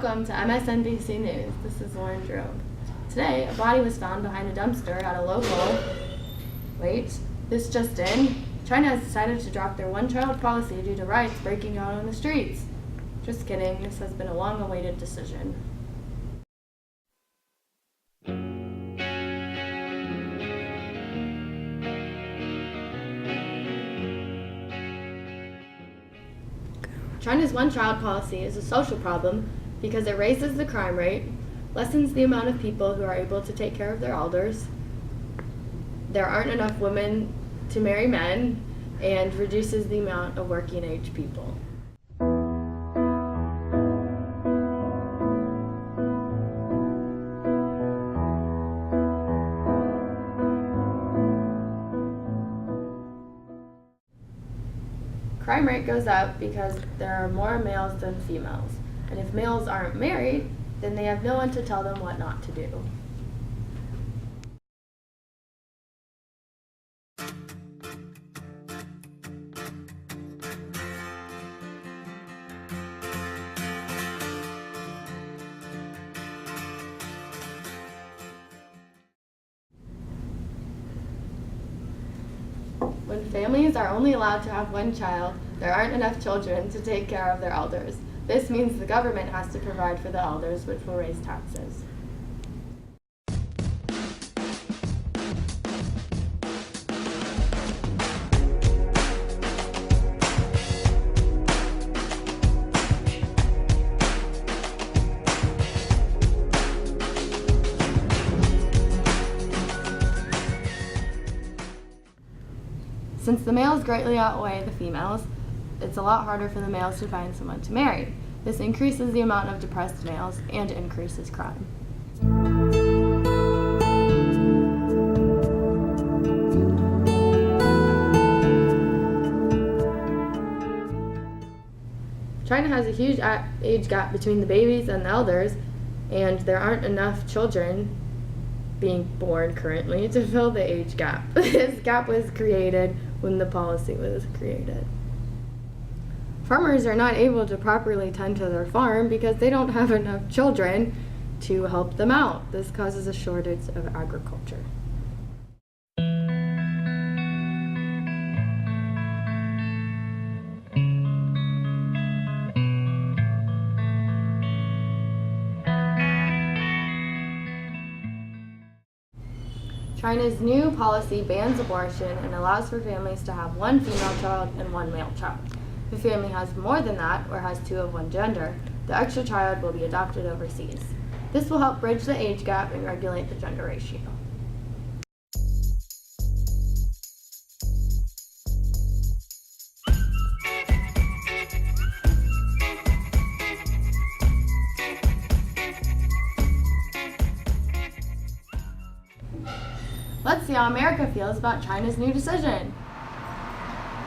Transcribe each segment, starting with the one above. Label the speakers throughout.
Speaker 1: Welcome to MSNBC News. This is Lauren Drobe. Today, a body was found behind a dumpster at a local... Wait, this just in. China has decided to drop their one-child policy due to riots breaking out on the streets. Just kidding, this has been a long-awaited decision. China's one-child policy is a social problem because it raises the crime rate, lessens the amount of people who are able to take care of their elders, there aren't enough women to marry men, and reduces the amount of working-age people. Crime rate goes up because there are more males than females. And if males aren't married, then they have no one to tell them what not to do. When families are only allowed to have one child, there aren't enough children to take care of their elders. This means the government has to provide for the elders, which will raise taxes. Since the males greatly outweigh the females, it's a lot harder for the males to find someone to marry. This increases the amount of depressed males and increases crime. China has a huge age gap between the babies and the elders, and there aren't enough children being born currently to fill the age gap. This gap was created when the policy was created. Farmers are not able to properly tend to their farm because they don't have enough children to help them out. This causes a shortage of agriculture. China's new policy bans abortion and allows for families to have one female child and one male child. If a family has more than that, or has two of one gender, the extra child will be adopted overseas. This will help bridge the age gap and regulate the gender ratio. Let's see how America feels about China's new decision.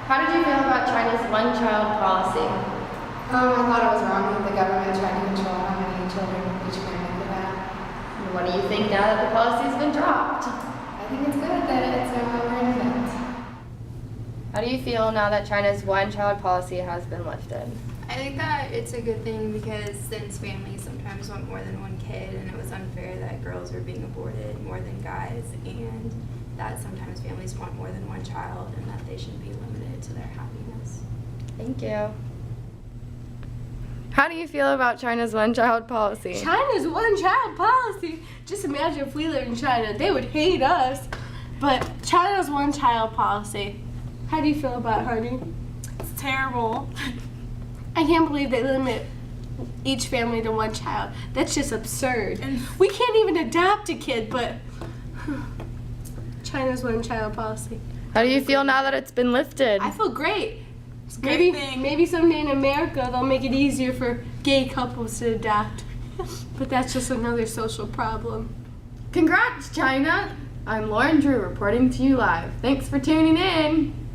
Speaker 1: How did you feel about China's one-child policy?
Speaker 2: I thought it was wrong that the government tried to control how many children each family could have.
Speaker 1: And what do you think now that the policy's been dropped?
Speaker 2: I think it's good that it's no longer in effect.
Speaker 1: How do you feel now that China's one-child policy has been lifted?
Speaker 3: I think that it's a good thing because since families sometimes want more than one kid, and it was unfair that girls were being aborted more than guys, and that sometimes families want more than one child and that they shouldn't be limited to their happiness.
Speaker 1: Thank you. How do you feel about China's one-child policy?
Speaker 4: China's one-child policy? Just imagine if we lived in China. They would hate us. But China's one-child policy. How do you feel about it, honey?
Speaker 5: It's terrible.
Speaker 4: I can't believe they limit each family to one child. That's just absurd. We can't even adopt a kid, but China's one-child policy.
Speaker 1: How do you feel now that it's been lifted?
Speaker 4: I feel great.
Speaker 5: It's a great thing.
Speaker 4: Maybe someday in America they'll make it easier for gay couples to adopt. But that's just another social problem.
Speaker 1: Congrats, China! I'm Lauren Drew reporting to you live. Thanks for tuning in.